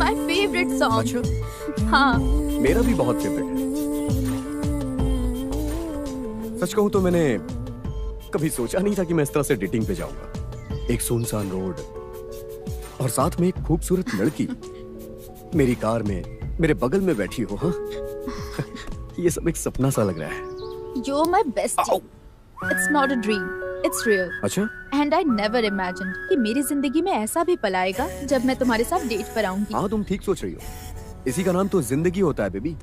my favorite song. अच्छा, हाँ. मेरा भी बहुत फेवरेट है। सच कहूं तो मैंने कभी सोचा नहीं था कि मैं इस तरह से डेटिंग पे जाऊंगा। एक सुनसान रोड और साथ में एक खूबसूरत लड़की मेरी कार में मेरे बगल में बैठी हो। हाँ, ये सब एक सपना सा लग रहा है। You're my bestie. It's not a dream. It's real. अच्छा, And I never imagined कि मेरी जिंदगी में ऐसा भी पल आएगा जब मैं तुम्हारे साथ डेट पर आऊंगी। हाँ तुम ठीक सोच रही हो। इसी का नाम तो जिंदगी होता है बेबी।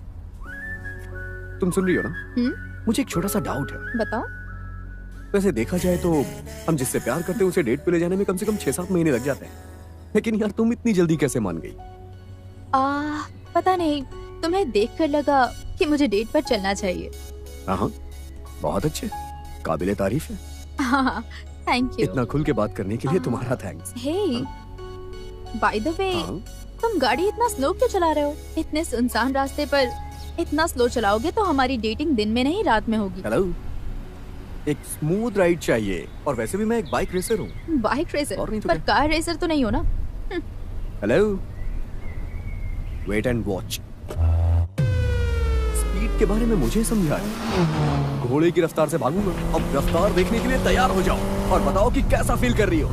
तुम सुन रही हो ना? मुझे एक छोटा सा डाउट है। बताओ। वैसे देखा जाए तो हम जिससे प्यार करते हैं उसे डेट पे ले जाने में कम से कम 6-7 महीने लग जाते हैं, लेकिन यार तुम इतनी जल्दी कैसे मान गई? पता नहीं, तुम्हें देखकर लगा कि मुझे डेट पर चलना चाहिए। हाँ, बहुत अच्छे, काबिले तारीफ है। हाँ, थैंक यू। इतना खुल के बात करने के लिए तुम्हारा thanks. Hey, by the way, तुम गाड़ी इतना स्लो क्यों चला रहे हो? इतने सुनसान रास्ते पर इतना स्लो चलाओगे तो हमारी डेटिंग दिन में नहीं रात में होगी। हेलो, एक स्मूथ राइड चाहिए, और वैसे भी मैं एक बाइक रेसर हूँ। Bike racer? और नहीं तो पर क्या? कार रेसर तो नहीं हो ना? Hello, wait and watch. Speed के बारे में मुझे समझाया। घोड़े की रफ्तार से भागूंगा। अब रफ्तार देखने के लिए तैयार हो जाओ और बताओ कि कैसा फील कर रही हो।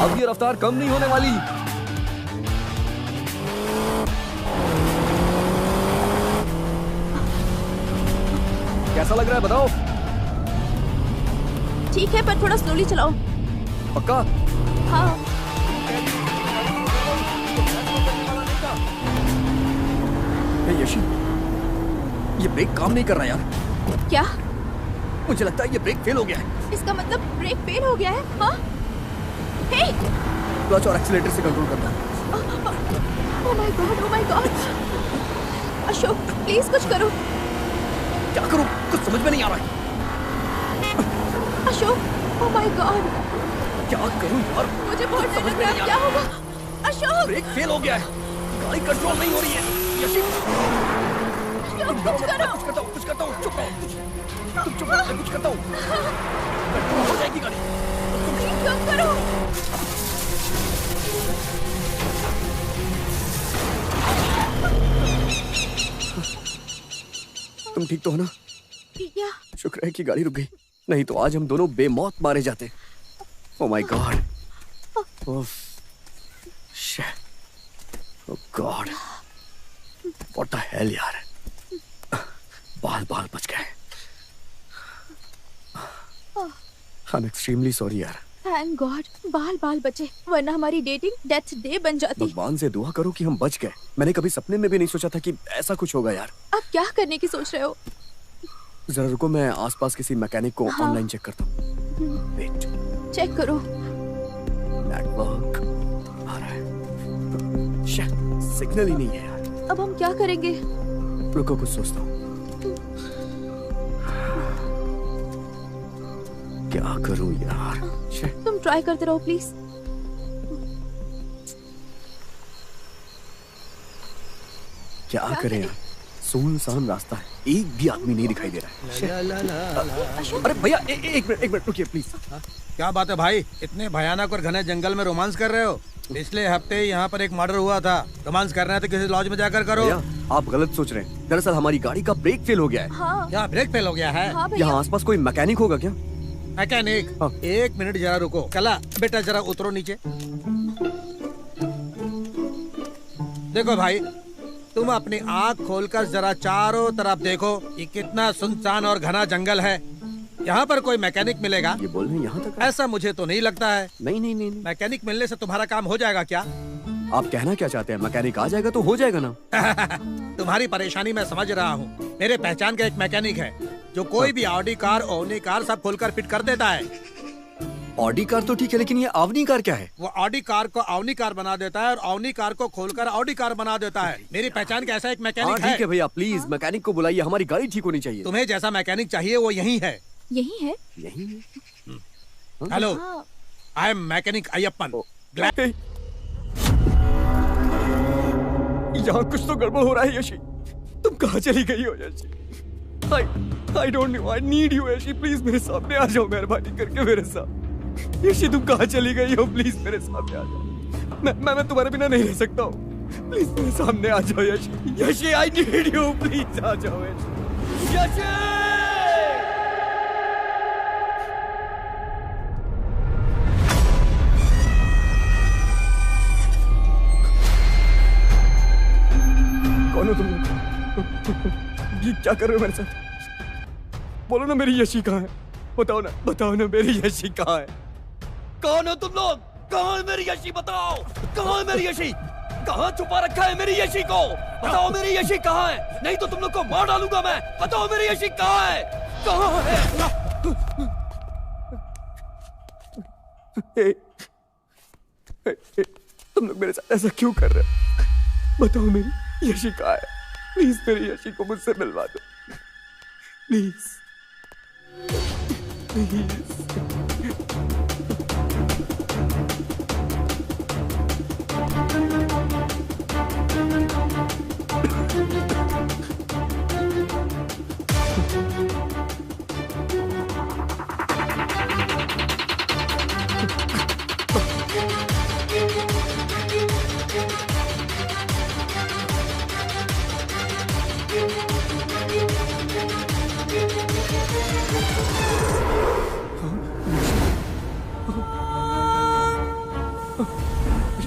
अब ये रफ्तार कम नहीं होने वाली। कैसा लग रहा है बताओ? ठीक है, पर थोड़ा स्लोली चलाओ। पक्का? हाँ। हे यशी, ये ब्रेक काम नहीं कर रहा यार। क्या? मुझे लगता है ये ब्रेक फेल हो गया है। इसका मतलब ब्रेक फेल हो गया है? हाँ? हे! क्लच और एक्सीलेटर से कंट्रोल करना है। Oh my God, oh my God! Ashok, please कुछ करो। क्या करूं? कुछ समझ में नहीं आ रहा है। Ashok, oh my God! क्या करूं यार? मुझे बहुत डर लग रहा है। क्या होगा? अशोक! ब्रेक फेल हो गया है। गाड़ी कंट्रोल नहीं हो रही है। यशी, अशोक, कुछ करो। कुछ करता हूँ। चुप रहो। तुम चुप रहो, मैं कुछ करता हूँ। कंट्रोल हो जाएगी गाड़ी। चुप करो। तुम ठीक तो हो ना? क्या? शुक्र है कि गाड़ी रुक गई, नहीं तो आज हम दोनों बेमौत मारे जाते। Oh my God. Oh shit. Oh God. What the hell यार। बाल बच गए। आई एम एक्सट्रीमली सॉरी यार। थैंक गॉड, बाल बचे, वरना हमारी डेटिंग डेथ डे बन जाती। भगवान से दुआ करो कि हम बच गए। मैंने कभी सपने में भी नहीं सोचा था कि ऐसा कुछ होगा यार। अब क्या करने की सोच रहे हो? जरा रुको, मैं आसपास किसी मैकेनिक को ऑनलाइन चेक करता हूँ। वेट, चेक करो। नेटवर्क आ रहा है। शिट, सिग्नल ही नहीं है यार। अब हम क्या करेंगे? रुको, कुछ सोचता हूँ। क्या करूं यार? तुम ट्राई करते रहो प्लीज। क्या करें यार? सुनसान रास्ता है, एक भी आदमी नहीं दिखाई दे रहा है। अरे भैया, एक मिनट रुकिए प्लीज। क्या बात है भाई, इतने भयानक और घने जंगल में रोमांस कर रहे हो? पिछले हफ्ते यहाँ पर एक मर्डर हुआ था। रोमांस करना है तो किसी लॉज में जाकर करो। भैया, आप गलत सोच रहे हैं। दरअसल हमारी गाड़ी का ब्रेक फेल हो गया है। हाँ। क्या ब्रेक फेल हो गया है? हाँ भैया। यहाँ आसपास कोई मैकेनिक होगा क्या? मैकेनिक? हाँ। एक मिनट जरा रुको। कला बेटा जरा उतरो नीचे। देखो भाई, तुम अपनी आँख खोलकर जरा चारों तरफ देखो। ये कितना सुनसान और घना जंगल है। यहाँ पर कोई मैकेनिक मिलेगा? ये बोल रहे हैं यहाँ तक? ऐसा मुझे तो नहीं लगता है। नहीं। मैकेनिक मिलने से तुम्हारा काम हो जाएगा क्या? आप कहना क्या चाहते हैं? मैकेनिक आ जाएगा तो हो जाएगा ना। तुम्हारी परेशानी मैं समझ रहा हूँ। मेरे पहचान का एक मैकेनिक है जो कोई भी ऑडी कार, ओमनी कार सब खोलकर फिट कर देता है। ऑडी कार तो ठीक है, लेकिन ये आवनी कार क्या है? वो ऑडी कार को अवनी कार बना देता है और अवनी कार को खोलकर ऑडी कार बना देता है। मेरी पहचान का ऐसा एक मैकेनिक है। ठीक है भैया, प्लीज मैकेनिक को बुलाइए, हमारी गाड़ी ठीक होनी चाहिए। तुम्हें जैसा मैकेनिक चाहिए वो यही है। यही है? यही है। Hello, I am mechanic Ayyappan. यहाँ कुछ तो गड़बड़ हो रहा है यशी। तुम कहाँ चली गई हो Yeshi? I don't know, I need you Yeshi, please मेरे सामने आ जाओ, मेहरबानी करके मेरे साथ। यशी तुम कहाँ चली गई हो? प्लीज मेरे सामने आ जाओ। मैं तुम्हारे बिना नहीं रह सकता हूँ। प्लीज मेरे सामने आ जाओ Yashi. Yashi I need you, please आ जाओ यशी। यशी! कौन हो तुम लोग? ये क्या कर रहे हो मेरे साथ? बोलो ना मेरी यशी कहाँ है? बताओ ना मेरी यशी कहाँ है? कौन हो तुम लोग? कहाँ है मेरी यशी? बताओ कहाँ है मेरी यशी? कहाँ छुपा रखा है मेरी यशी को? बताओ मेरी यशी कहाँ है? नहीं तो तुम लोग को मार डालूंगा मैं। बताओ मेरी यशी कहाँ है? कहाँ है? तुम लोग मेरे साथ ऐसा क्यों कर रहे हो? बताओ मेरी यशी कहाँ है? प्लीज मेरी यशी को मुझसे मिलवा दो। Please please.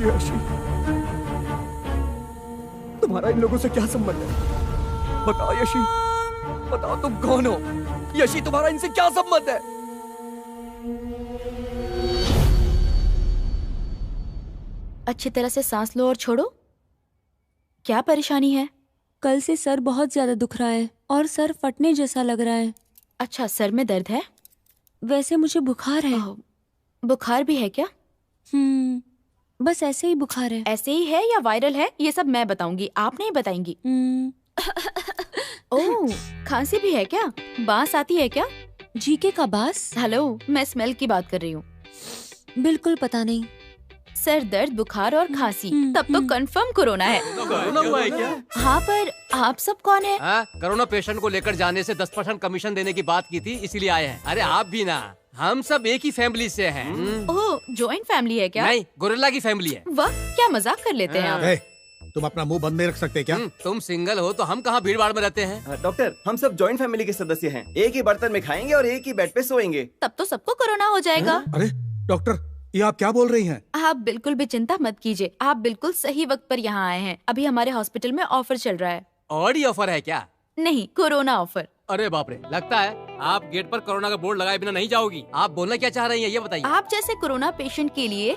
यशी, तुम्हारा इन लोगों से क्या संबंध है? बताओ यशी, बताओ तुम कौन हो? यशी, तुम्हारा इनसे क्या संबंध है? अच्छी तरह से सांस लो और छोड़ो। क्या परेशानी है? कल से सर बहुत ज्यादा दुख रहा है और सर फटने जैसा लग रहा है। अच्छा, सर में दर्द है? वैसे मुझे बुखार है। बुखार भी है क्या? बस ऐसे ही बुखार है। ऐसे ही है या वायरल है, ये सब मैं बताऊंगी, आप नहीं बताएंगी। ओह, खांसी भी है क्या? बांस आती है क्या? जीके का बांस? हेलो, मैं स्मेल की बात कर रही हूँ। बिल्कुल पता नहीं। सर दर्द, बुखार और खांसी, तब तो कंफर्म कोरोना है। कोरोना हुआ है क्या? हाँ, पर आप सब कौन है? कोरोना पेशेंट को लेकर जाने से 10% कमीशन देने की बात की थी, इसीलिए आए हैं। अरे आप भी ना, हम सब एक ही फैमिली से हैं। ओह, जॉइंट फैमिली है क्या? नहीं, गोरिल्ला की फैमिली है। वाह, क्या मजाक कर लेते हैं आप। तुम अपना मुंह बंद नहीं रख सकते क्या? तुम सिंगल हो तो हम कहाँ भीड़ भाड़ में रहते हैं। डॉक्टर, हम सब जॉइंट फैमिली के सदस्य हैं। एक ही बर्तन में खाएंगे और एक ही बेड पे सोएंगे। तब तो सबको कोरोना हो जाएगा। अरे डॉक्टर, ये आप क्या बोल रही हैं? आप बिल्कुल भी चिंता मत कीजिए, आप बिल्कुल सही वक्त पर यहाँ आए हैं। अभी हमारे हॉस्पिटल में ऑफर चल रहा है। और ही ऑफर है क्या? नहीं, कोरोना ऑफर। अरे बाप रे, लगता है आप गेट पर कोरोना का बोर्ड लगाए बिना नहीं जाओगी। आप बोलना क्या चाह रही हैं, ये बताइए। आप जैसे कोरोना पेशेंट के लिए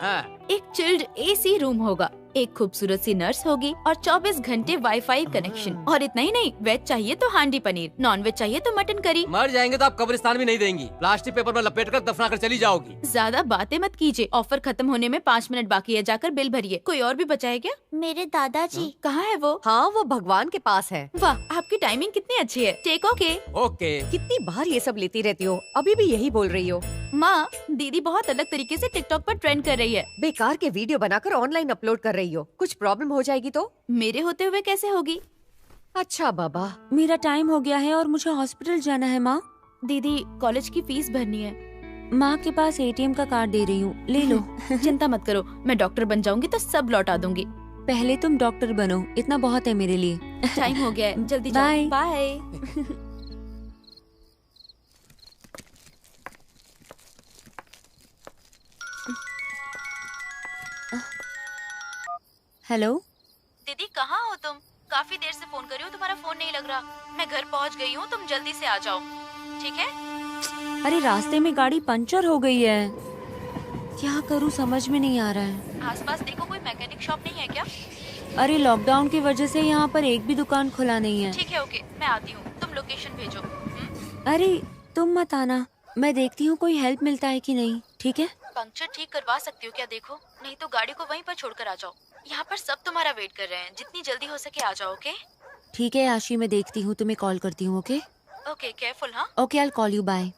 एक चिल्ड एसी रूम होगा, एक खूबसूरत सी नर्स होगी और 24 घंटे वाईफाई कनेक्शन। और इतना ही नहीं, वेज चाहिए तो हांडी पनीर, नॉन वेज चाहिए तो मटन करी। मर जाएंगे तो आप कब्रिस्तान भी नहीं देंगी, प्लास्टिक पेपर में लपेट कर दफना कर चली जाओगी। ज्यादा बातें मत कीजिए, ऑफर खत्म होने में 5 मिनट बाकी है, जाकर बिल भरिए। कोई और भी बचा है क्या? मेरे दादाजी। कहाँ है वो? हाँ, वो भगवान के पास है। वाह, आपकी टाइमिंग कितनी अच्छी है। Take okay. ओके। कितनी बार ये सब लेती रहती हो, अभी भी यही बोल रही हो। माँ, दीदी बहुत अलग तरीके से टिकटॉक पर ट्रेंड कर रही है। बेकार के वीडियो बनाकर ऑनलाइन अपलोड कर रही हो, कुछ प्रॉब्लम हो जाएगी तो? मेरे होते हुए कैसे होगी? अच्छा बाबा, मेरा टाइम हो गया है और मुझे हॉस्पिटल जाना है। माँ, दीदी कॉलेज की फीस भरनी है। माँ के पास एटीएम का कार्ड दे रही हूँ, ले लो। चिंता मत करो, मैं डॉक्टर बन जाऊंगी तो सब लौटा दूंगी। पहले तुम डॉक्टर बनो, इतना बहुत है मेरे लिए। टाइम हो गया है, जल्दी बाय। जाओ। बाय। हेलो दीदी, कहाँ हो तुम? काफी देर से फोन कर रही हूँ, तुम्हारा फोन नहीं लग रहा। मैं घर पहुँच गई हूँ, तुम जल्दी से आ जाओ, ठीक है? अरे रास्ते में गाड़ी पंचर हो गई है, क्या करूँ समझ में नहीं आ रहा है। आसपास देखो, कोई मैकेनिक शॉप नहीं है क्या? अरे लॉकडाउन की वजह से यहाँ पर एक भी दुकान खुला नहीं है। ठीक है, ओके, मैं आती हूँ, तुम लोकेशन भेजो। अरे तुम मत आना, मैं देखती हूँ कोई हेल्प मिलता है कि नहीं, ठीक है? पंक्चर ठीक करवा सकती हो क्या? देखो, नहीं तो गाड़ी को वहीं पर छोड़कर आ जाओ। यहाँ पर सब तुम्हारा वेट कर रहे हैं, जितनी जल्दी हो सके आ जाओ। ओके? ठीक है आशी, मैं देखती हूँ, तुम्हें कॉल करती हूँ। Okay okay, careful. हाँ, okay, I call you, bye.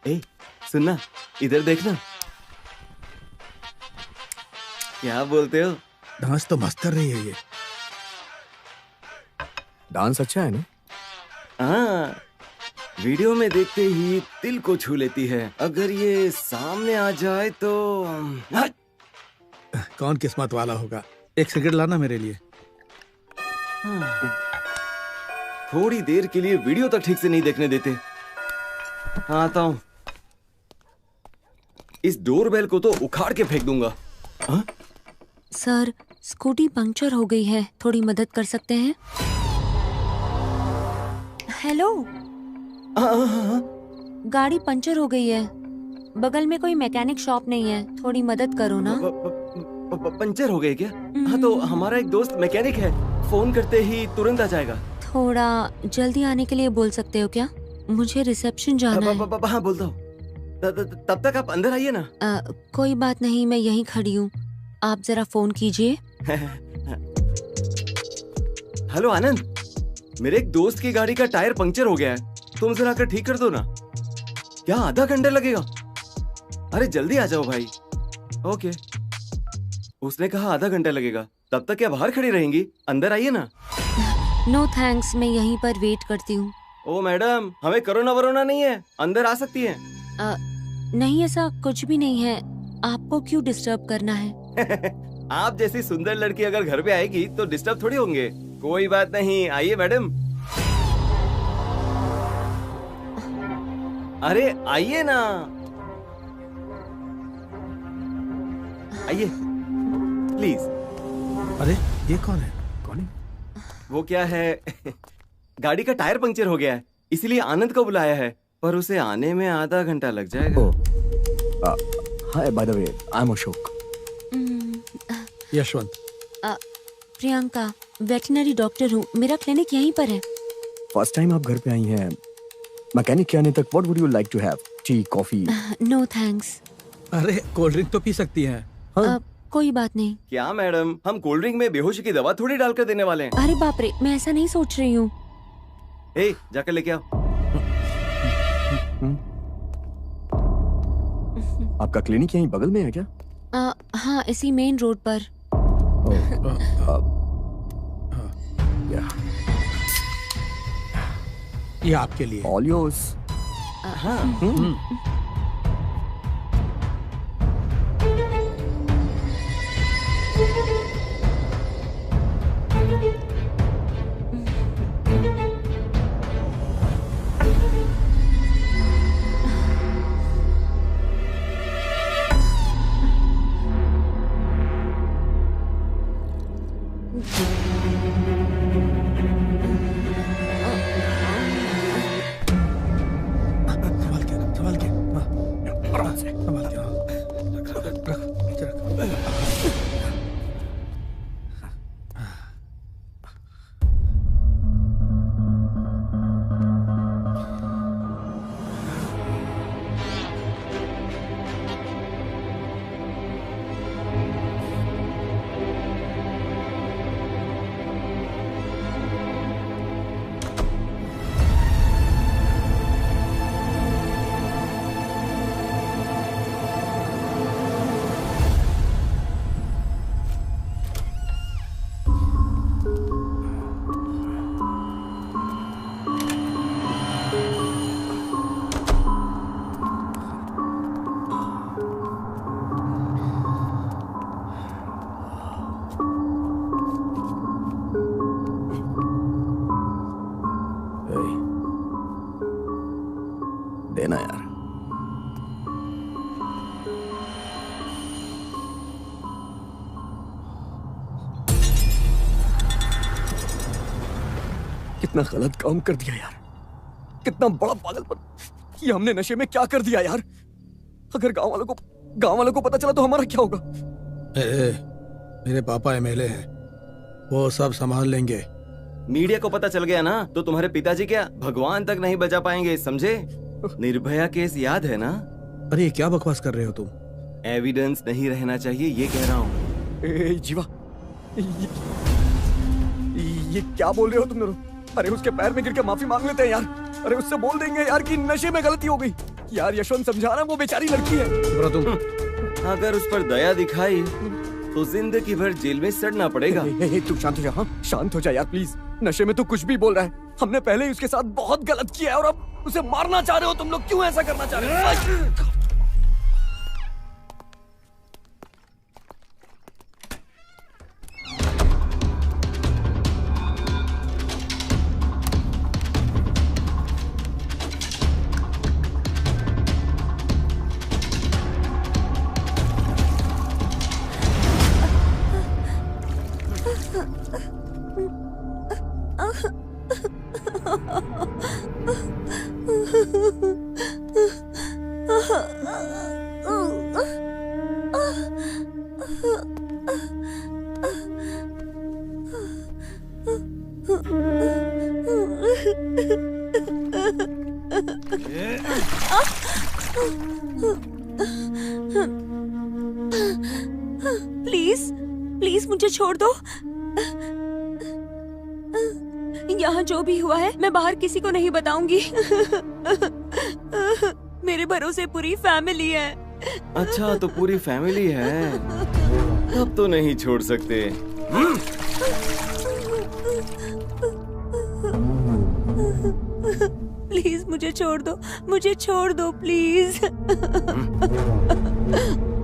ए, सुनना, इधर देखना। क्या बोलते हो? डांस तो मस्त कर रही है ये। डांस अच्छा है ना? हाँ, वीडियो में देखते ही दिल को छू लेती है। अगर ये सामने आ जाए तो कौन किस्मत वाला होगा। एक सिगरेट लाना मेरे लिए। थोड़ी देर के लिए वीडियो तक ठीक से नहीं देखने देते। आता हूँ। इस डोरबेल को तो उखाड़ के फेंक दूंगा। हाँ? सर, स्कूटी पंक्चर हो गई है, थोड़ी मदद कर सकते हैं? हेलो, गाड़ी पंचर हो गई है, बगल में कोई मैकेनिक शॉप नहीं है, थोड़ी मदद करो ना। पंचर हो गए क्या? हाँ तो हमारा एक दोस्त मैकेनिक है, फोन करते ही तुरंत आ जाएगा। थोड़ा जल्दी आने के लिए बोल सकते हो क्या? मुझे रिसेप्शन जाना है। हाँ बोल दो। तब तक आप अंदर आइए ना। कोई बात नहीं, मैं यहीं खड़ी हूँ, आप जरा फोन कीजिए। हेलो आनंद, मेरे एक दोस्त की गाड़ी का टायर पंक्चर हो गया है, तुम जरा आकर ठीक कर दो ना। क्या आधा घंटा लगेगा? अरे जल्दी आ जाओ भाई। ओके। उसने कहा आधा घंटा लगेगा, तब तक क्या बाहर खड़ी रहेंगी? अंदर आइए ना। नो थैंक्स, मैं यहीं पर वेट करती हूँ। ओ मैडम, हमें कोरोना वरोना नहीं है, अंदर आ सकती है। नहीं, ऐसा कुछ भी नहीं है, आपको क्यों डिस्टर्ब करना है? आप जैसी सुंदर लड़की अगर घर पे आएगी तो डिस्टर्ब थोड़ी होंगे। कोई बात नहीं, आइए मैडम। अरे आइए ना, आइए प्लीज। अरे ये कौन है? वो क्या है गाड़ी का टायर पंक्चर हो गया है, इसीलिए आनंद को बुलाया है, पर उसे आने में आधा घंटा लग जाएगा। Hi, by the way, I am Ashok. Yashwant. Priyanka, veterinary doctor हूँ, मेरा क्लिनिक यहीं पर है। फर्स्ट टाइम आप घर पे आई हैं, मैकेनिक के आने तक what would you like to have? Tea, coffee? No thanks. अरे कोल्ड ड्रिंक तो पी सकती हैं। हाँ? कोई बात नहीं। क्या मैडम, हम कोल्ड ड्रिंक में बेहोशी की दवा थोड़ी डालकर देने वाले हैं। अरे बाप रे, मैं ऐसा नहीं सोच रही हूँ। ए, जाकर लेके आओ। आपका क्लिनिक यहीं बगल में है क्या? हाँ, इसी मेन रोड पर। ये आपके लिए। All yours. संभाल के आराम से संभाल के। देना यार। कितना गलत काम कर दिया यार, कितना बड़ा पागलपन। ये हमने नशे में क्या कर दिया यार। अगर गांव वालों को पता चला तो हमारा क्या होगा? मेरे पापा एमएलए हैं, वो सब संभाल लेंगे। मीडिया को पता चल गया ना तो तुम्हारे पिताजी क्या भगवान तक नहीं बचा पाएंगे, समझे? निर्भया केस याद है ना? अरे क्या बकवास कर रहे हो तुम? एविडेंस नहीं रहना चाहिए, ये कह रहा हूँ। जीवा, ये क्या बोल रहे हो तुम दोनों? अरे उसके पैर में गिर के माफी मांग लेते हैं यार। अरे उससे बोल देंगे यार कि नशे में गलती हो गई। यार यशवंत समझा रहा, वो बेचारी लड़की है। तुम अगर उस पर दया दिखाई तो जिंदगी भर जेल में सड़ना पड़ेगा। तू शांत हो जा। हाँ शांत हो जा यार प्लीज। नशे में तो कुछ भी बोल रहा है। हमने पहले ही उसके साथ बहुत गलत किया है और अब उसे मारना चाह रहे हो तुम लोग। क्यों ऐसा करना चाह रहे हो? प्लीज प्लीज मुझे छोड़ दो। यहाँ जो भी हुआ है मैं बाहर किसी को नहीं बताऊंगी। मेरे भरोसे पूरी फैमिली है। अच्छा तो पूरी फैमिली है, अब तो नहीं छोड़ सकते। प्लीज मुझे छोड़ दो, मुझे छोड़ दो प्लीज।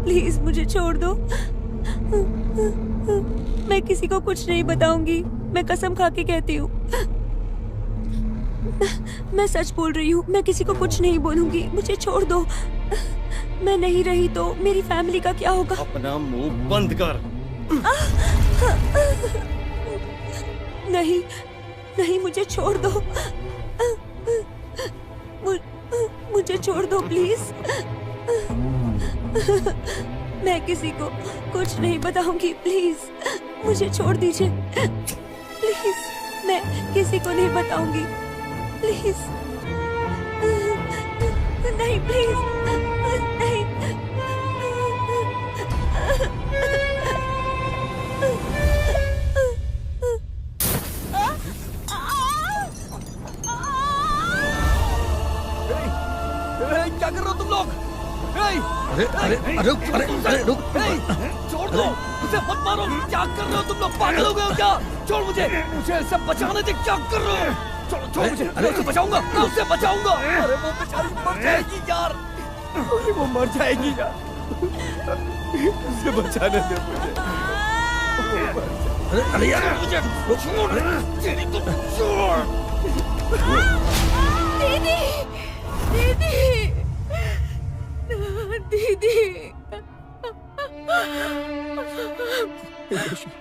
प्लीज मुझे छोड़ दो। मैं किसी को कुछ नहीं बताऊंगी, मैं कसम खा के कहती हूँ। मैं सच बोल रही हूँ, मैं किसी को कुछ नहीं बोलूंगी। मुझे छोड़ दो। मैं नहीं रही तो मेरी फैमिली का क्या होगा? अपना मुंह बंद कर। नहीं नहीं मुझे छोड़ दो। मुझे छोड़ दो प्लीज। मैं किसी को कुछ नहीं बताऊंगी, प्लीज मुझे छोड़ दीजिए। प्लीज मैं किसी को नहीं बताऊंगी, प्लीज। नहीं प्लीज नहीं। क्या कर रहे हो तुम लोग? अरे अरे अरे अरे रुक। छोड़ दो उसे, मत मारो। क्या कर रहे हो तुम लोग? पागल हो गए हो क्या? छोड़ मुझे इससे बचाने दे। क्या कर रहे हो? छोड़ मुझे। मैं उसे बचाऊंगा, मैं उसे बचाऊंगा। अरे वो बेचारी मर जाएगी यार। अरे वो मर जाएगी यार। उसे बचाने दे मुझे। अरे अरे यार मुझे छोड़। तेरी तो छोड़। दीदी दीदी दीदी।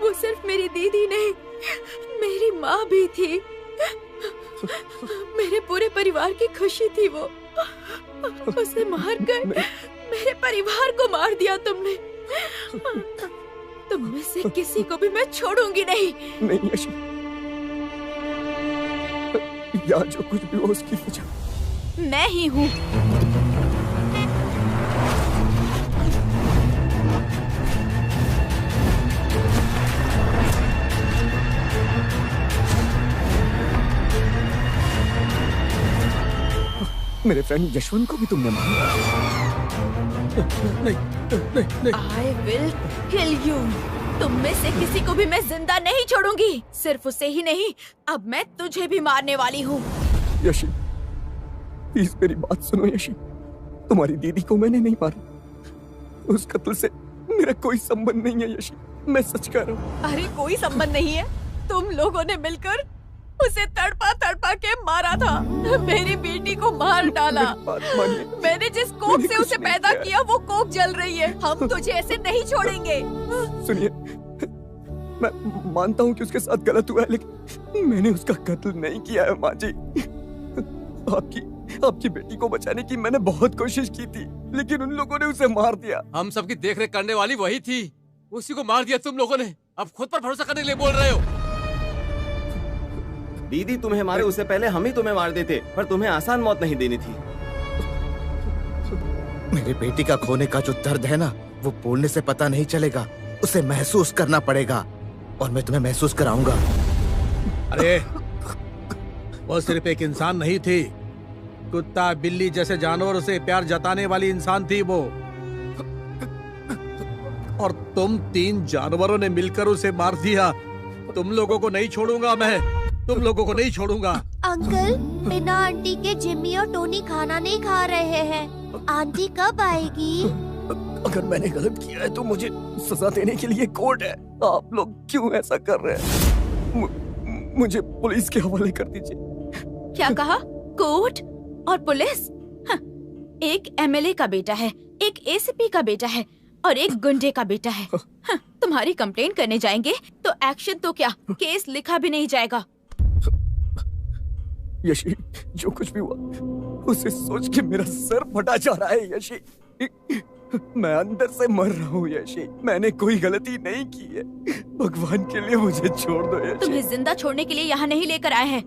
वो सिर्फ मेरी दीदी नहीं, मेरी माँ भी थी। मेरे पूरे परिवार की खुशी थी वो। उसे मारकर मेरे परिवार को मार दिया तुमने। तुम में से किसी को भी मैं छोड़ूंगी नहीं। नहीं यशी, या जो कुछ भी हो उसकी वजह मैं ही हूँ। मेरे फ्रेंड यशवंत को भी तुमने मारा। नहीं। I will kill you। तुम में से किसी को भी मैं जिंदा नहीं छोड़ूंगी। सिर्फ उसे ही नहीं, अब मैं तुझे भी मारने वाली हूँ। यशी प्लीज मेरी बात सुनो यशी। तुम्हारी दीदी को मैंने नहीं मारा। उस कत्ल से मेरा कोई संबंध नहीं है यशी, मैं सच कह रहा हूँ। अरे कोई संबंध नहीं है। तुम लोगों ने मिलकर उसे तड़पा तड़पा के मारा था। मेरी बेटी को मार डाला। मैंने जिस कोख से उसे पैदा किया वो कोख जल रही है। हम तुझे ऐसे नहीं छोड़ेंगे। सुनिए, मैं मानता हूँ कि उसके साथ गलत हुआ है, लेकिन मैंने उसका कत्ल नहीं किया है माँ जी। आपकी बेटी को बचाने की मैंने बहुत कोशिश की थी, लेकिन उन लोगों ने उसे मार दिया। हम सबकी देख रेख करने वाली वही थी, उसी को मार दिया तुम लोगों ने। अब खुद पर भरोसा करने के लिए बोल रहे हो। दीदी तुम्हें मारे उससे पहले हम ही तुम्हें मार देते, पर तुम्हें आसान मौत नहीं देनी थी। मेरी बेटी का खोने का जो दर्द है ना, वो बोलने से पता नहीं चलेगा, उसे महसूस करना पड़ेगा, और मैं तुम्हें महसूस कराऊंगा। अरे वो सिर्फ एक इंसान नहीं थी, कुत्ता बिल्ली जैसे जानवरों से प्यार जताने वाली इंसान थी वो। और तुम 3 जानवरों ने मिलकर उसे मार दिया। तुम लोगों को नहीं छोड़ूंगा मैं, तुम लोगों को नहीं छोड़ूंगा। अंकल, बिना आंटी के जिम्मी और टोनी खाना नहीं खा रहे हैं। आंटी कब आएगी? अगर मैंने गलत किया है तो मुझे सजा देने के लिए कोर्ट है। आप लोग क्यों ऐसा कर रहे हैं? मुझे पुलिस के हवाले कर दीजिए। क्या कहा? कोर्ट और पुलिस? हाँ, एक एमएलए का बेटा है, एक एसीपी का बेटा है और एक गुंडे का बेटा है। हाँ, तुम्हारी कंप्लेंट करने जाएंगे तो एक्शन तो क्या, केस लिखा भी नहीं जाएगा। यशी, जो कुछ भी हुआ उसे सोच के मेरा सर फटा जा रहा है। यशी, मैं अंदर से मर रहा हूँ। यशी, मैंने कोई गलती नहीं की है। भगवान के लिए मुझे छोड़ दो। यशी, तुम्हें जिंदा छोड़ने के लिए यहाँ नहीं लेकर आए हैं,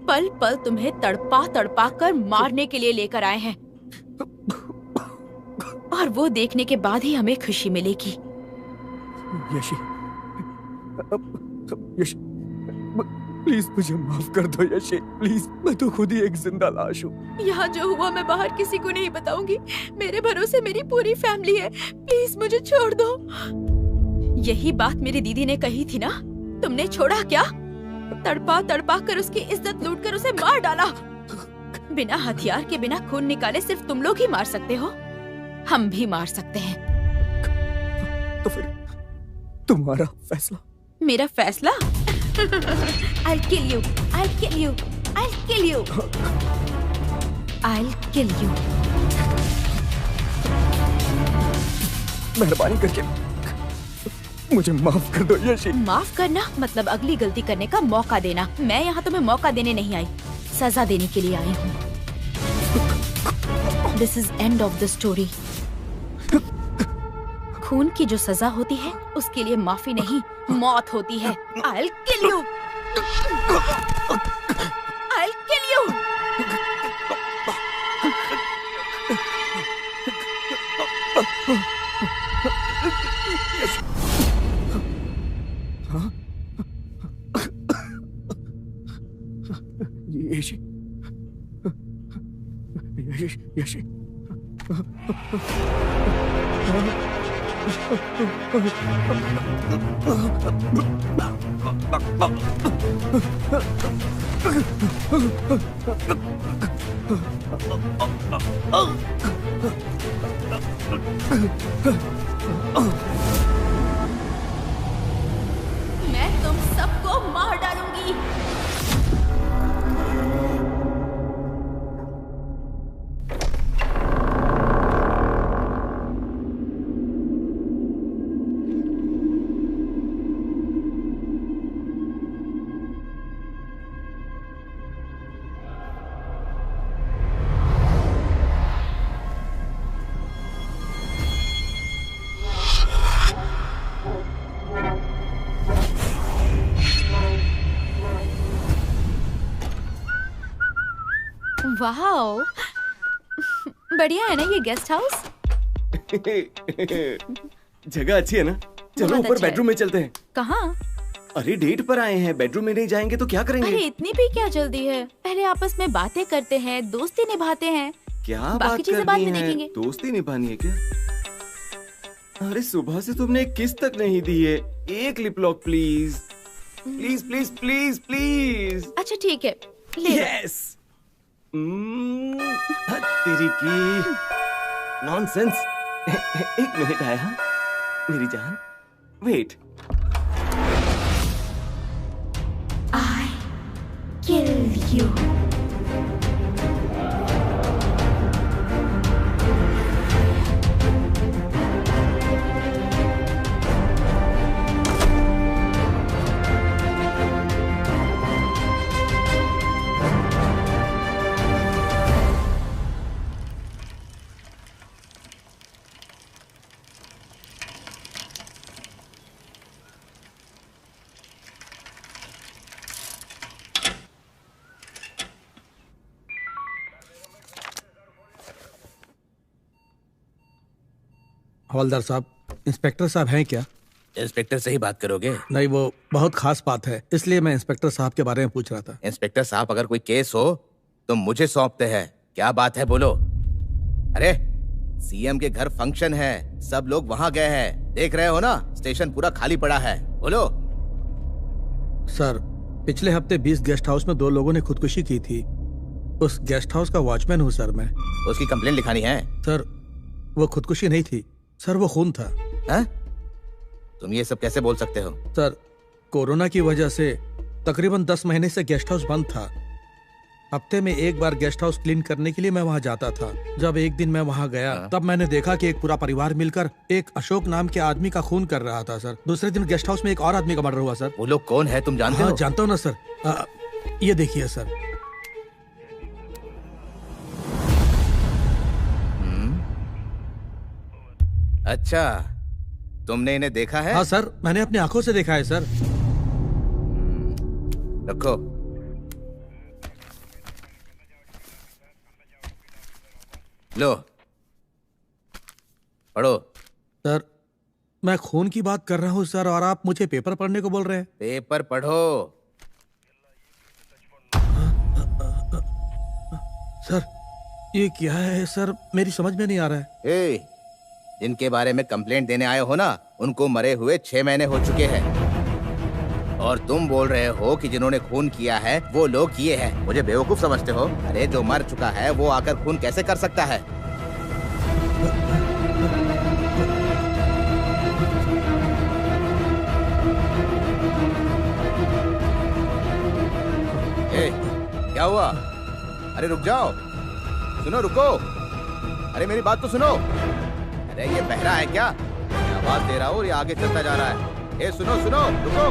पल पल तुम्हें तड़पा तड़पा कर मारने के लिए लेकर आए हैं। और वो देखने के बाद ही हमें खुशी मिलेगी। यशी, यशी, प्लीज मुझे माफ कर दो। यशी, प्लीज, मैं तो खुद ही एक जिंदा लाश हूँ। यहाँ जो हुआ मैं बाहर किसी को नहीं बताऊंगी। मेरे भरोसे मेरी पूरी फैमिली है। प्लीज मुझे छोड़ दो। यही बात मेरी दीदी ने कही थी ना, तुमने छोड़ा क्या? तड़पा तड़पा कर उसकी इज्जत लूट कर उसे मार डाला। बिना हथियार के, बिना खून निकाले सिर्फ तुम लोग ही मार सकते हो। हम भी मार सकते हैं। तो फिर तुम्हारा फैसला? मेरा फैसला? I'll kill you, I'll kill you, I'll kill you, I'll kill you. मेहरबानी करके मुझे माफ कर दो। यशी, माफ करना मतलब अगली गलती करने का मौका देना। मैं यहाँ तुम्हें मौका देने नहीं आई, सजा देने के लिए आई हूँ। This is end of the story. खून की जो सजा होती है उसके लिए माफी नहीं, मौत होती है। I'll kill you. I'll kill you. Yeshi, Yeshi, Yeshi, मैं तुम सबको मार डालूंगी। वाओ, बढ़िया है ना ये गेस्ट हाउस? जगह अच्छी है ना? चलो ऊपर बेडरूम में चलते हैं। कहाँ? अरे डेट पर आए हैं, बेडरूम में नहीं जाएंगे तो क्या करेंगे? अरे इतनी भी क्या जल्दी है? पहले आपस में बातें करते हैं, दोस्ती निभाते हैं। क्या बाकी चीजें बाद में देखेंगे। दोस्ती निभानी है क्या? अरे सुबह से तुमने एक किस तक नहीं दी है। एक lip lock please, please please please please. अच्छा ठीक है, ले यस। तेरी की नॉनसेंस। एक मिनट आया मेरी जान, वेट। I kill you. हवलदार साहब, इंस्पेक्टर साहब हैं क्या? इंस्पेक्टर से ही बात करोगे? नहीं, वो बहुत खास बात है, इसलिए मैं इंस्पेक्टर साहब के बारे में पूछ रहा था। इंस्पेक्टर साहब, अगर कोई केस हो तो मुझे सौंपते हैं। क्या बात है, बोलो। अरे सीएम के घर फंक्शन है, सब लोग वहां गए हैं, देख रहे हो ना, स्टेशन पूरा खाली पड़ा है। बोलो। सर, पिछले हफ्ते 20 गेस्ट हाउस में 2 लोगों ने खुदकुशी की थी। उस गेस्ट हाउस का वॉचमैन हूँ सर मैं। उसकी कंप्लेंट लिखानी है? सर, वो खुदकुशी नहीं थी सर, वो खून था। है? तुम ये सब कैसे बोल सकते हो? सर, कोरोना की वजह से तकरीबन 10 महीने से गेस्ट हाउस बंद था। हफ्ते में एक बार गेस्ट हाउस क्लीन करने के लिए मैं वहां जाता था। जब एक दिन मैं वहां गया तब मैंने देखा कि एक पूरा परिवार मिलकर एक अशोक नाम के आदमी का खून कर रहा था सर। दूसरे दिन गेस्ट हाउस में एक और आदमी का मर्डर हुआ सर। वो लोग कौन है तुम जानते हो? जानता हूँ ना सर। ये देखिए सर। अच्छा, तुमने इन्हें देखा है? हाँ सर, मैंने अपनी आंखों से देखा है सर। रखो। लो, पढ़ो। सर, मैं खून की बात कर रहा हूँ सर, और आप मुझे पेपर पढ़ने को बोल रहे हैं। पेपर पढ़ो। सर, ये क्या है सर, मेरी समझ में नहीं आ रहा है। जिनके बारे में कंप्लेंट देने आए हो ना, उनको मरे हुए 6 महीने हो चुके हैं, और तुम बोल रहे हो कि जिन्होंने खून किया है वो लोग किए हैं। मुझे बेवकूफ समझते हो? अरे जो मर चुका है वो आकर खून कैसे कर सकता है? क्या हुआ? अरे रुक जाओ, सुनो, रुको। अरे मेरी बात तो सुनो। अरे ये बहरा है क्या? मैं आवाज दे रहा हूँ, ये आगे चलता जा रहा है। सुनो सुनो, रुको।